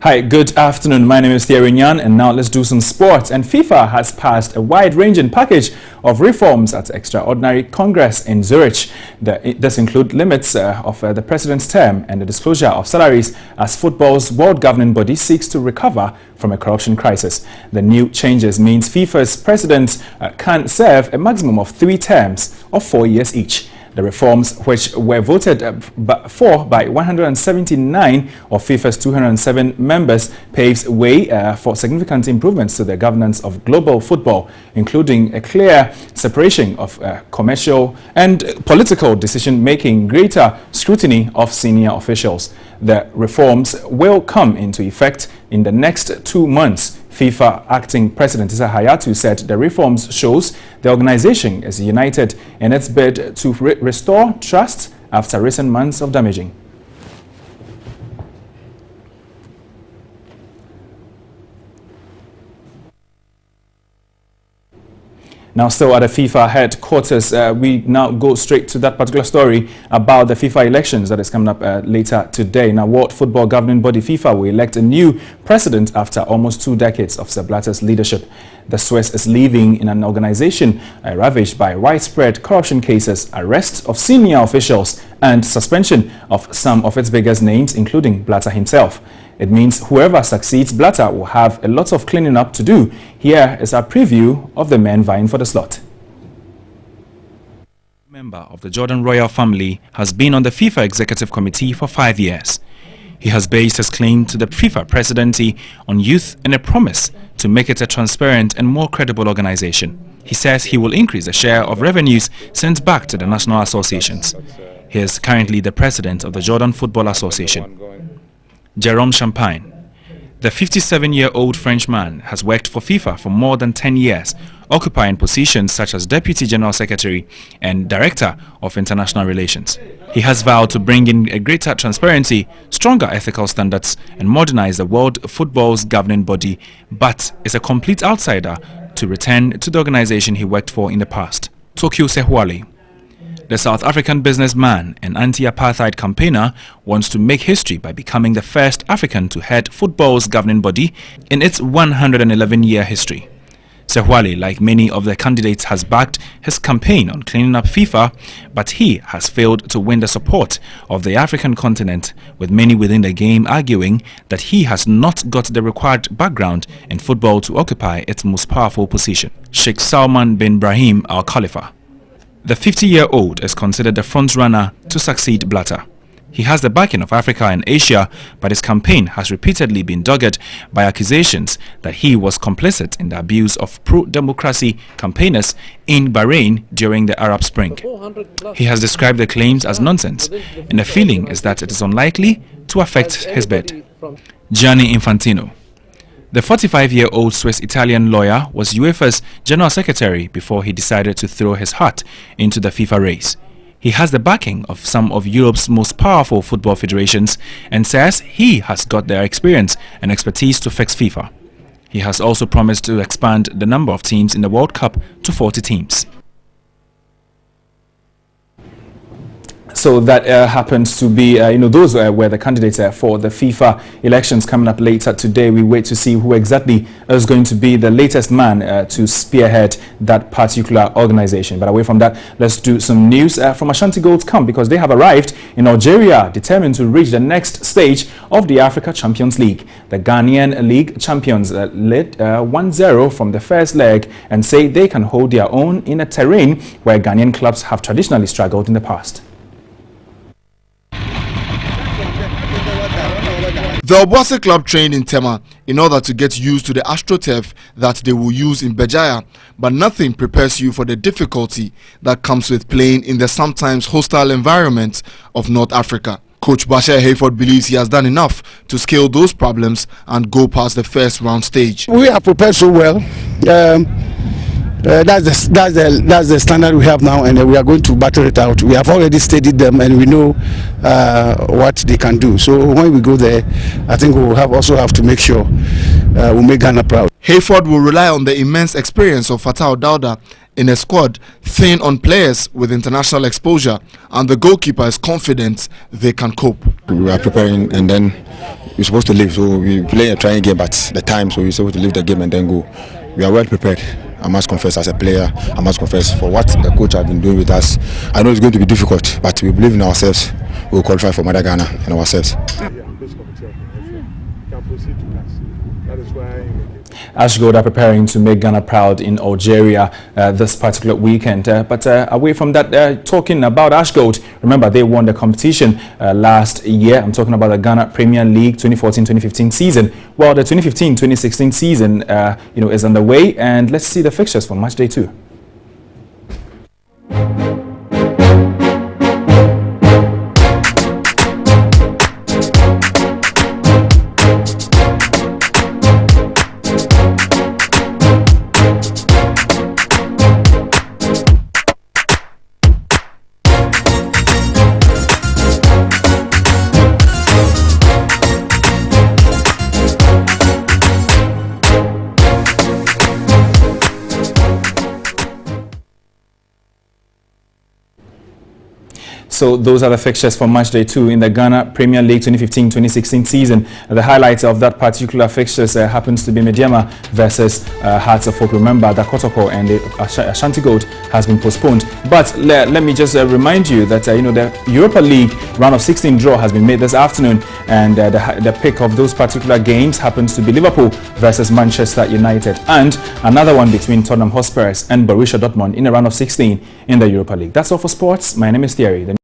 Hi, good afternoon. My name is Thierry Nyan, and now let's do some sports. And FIFA has passed a wide-ranging package of reforms at extraordinary Congress in Zurich. This includes limits of the president's term and the disclosure of salaries as football's world governing body seeks to recover from a corruption crisis. The new changes means FIFA's president can serve a maximum of 3 terms of 4 years each. The reforms, which were voted for by 179 of FIFA's 207 members, paves way for significant improvements to the governance of global football, including a clear separation of commercial and political decision-making, greater scrutiny of senior officials. The reforms will come into effect in the next 2 months. FIFA acting president Issa Hayatou said the reforms shows the organization is united in its bid to restore trust after recent months of damaging. Now, still at the FIFA headquarters, we now go straight to that particular story about the FIFA elections that is coming up later today. Now, World Football Governing Body FIFA will elect a new president after almost 2 decades of Sepp Blatter's leadership. The Swiss is living in an organization ravaged by widespread corruption cases, arrest of senior officials, and suspension of some of its biggest names, including Blatter himself. It means whoever succeeds Blatter will have a lot of cleaning up to do. Here is a preview of the men vying for the slot. A member of the Jordan royal family has been on the FIFA Executive Committee for 5 years. He has based his claim to the FIFA presidency on youth and a promise to make it a transparent and more credible organization. He says he will increase the share of revenues sent back to the national associations. He is currently the president of the Jordan Football Association. Jérôme Champagne. The 57-year-old Frenchman has worked for FIFA for more than 10 years, occupying positions such as Deputy General Secretary and Director of International Relations. He has vowed to bring in a greater transparency, stronger ethical standards, and modernize the world football's governing body, but is a complete outsider to return to the organization he worked for in the past. Tokyo Sehwale. The South African businessman and anti-apartheid campaigner wants to make history by becoming the first African to head football's governing body in its 111-year history. Sehwale, like many of the candidates, has backed his campaign on cleaning up FIFA, but he has failed to win the support of the African continent, with many within the game arguing that he has not got the required background in football to occupy its most powerful position. Sheikh Salman bin Brahim Al Khalifa. The 50-year-old is considered the front-runner to succeed Blatter. He has the backing of Africa and Asia, but his campaign has repeatedly been dogged by accusations that he was complicit in the abuse of pro-democracy campaigners in Bahrain during the Arab Spring. He has described the claims as nonsense, and the feeling is that it is unlikely to affect his bid. Gianni Infantino. The 45-year-old Swiss-Italian lawyer was UEFA's General Secretary before he decided to throw his hat into the FIFA race. He has the backing of some of Europe's most powerful football federations and says he has got their experience and expertise to fix FIFA. He has also promised to expand the number of teams in the World Cup to 40 teams. So that happens to be, those were the candidates for the FIFA elections coming up later today. We wait to see who exactly is going to be the latest man to spearhead that particular organization. But away from that, let's do some news from Ashanti Gold's camp, because they have arrived in Algeria, determined to reach the next stage of the Africa Champions League. The Ghanaian League champions led 1-0 from the first leg and say they can hold their own in a terrain where Ghanaian clubs have traditionally struggled in the past. The Obuasi club trained in Tema in order to get used to the AstroTurf that they will use in Bejaya, but nothing prepares you for the difficulty that comes with playing in the sometimes hostile environment of North Africa. Coach Bashir Hayford believes he has done enough to scale those problems and go past the first round stage. We are prepared so well. That's the standard we have now, and we are going to battle it out. We have already studied them, and we know what they can do. So when we go there, I think we will also have to make sure we make Ghana proud. Hayford will rely on the immense experience of Fatah Dauda in a squad thin on players with international exposure, and the goalkeeper is confident they can cope. We are preparing, and then we're supposed to leave. So we play a trying game, but the time, so we're supposed to leave the game and then go. We are well prepared. I must confess, as a player, I must confess for what the coach has been doing with us. I know it's going to be difficult, but we believe in ourselves. We'll qualify for Mother Ghana and ourselves. Ashgold are preparing to make Ghana proud in Algeria this particular weekend. But away from that, talking about Ashgold, remember they won the competition last year. I'm talking about the Ghana Premier League 2014-2015 season. Well, the 2015-2016 season, is underway, and let's see the fixtures for match day 2. So those are the fixtures for match day 2 in the Ghana Premier League 2015-2016 season. The highlights of that particular fixtures happens to be Mediama versus Hearts of Oak. Remember that Kotoko and the Ashanti Gold has been postponed. But let me just remind you that the Europa League round of 16 draw has been made this afternoon, and the pick of those particular games happens to be Liverpool versus Manchester United, and another one between Tottenham Hotspur and Borussia Dortmund in the round of 16 in the Europa League. That's all for sports. My name is Thierry.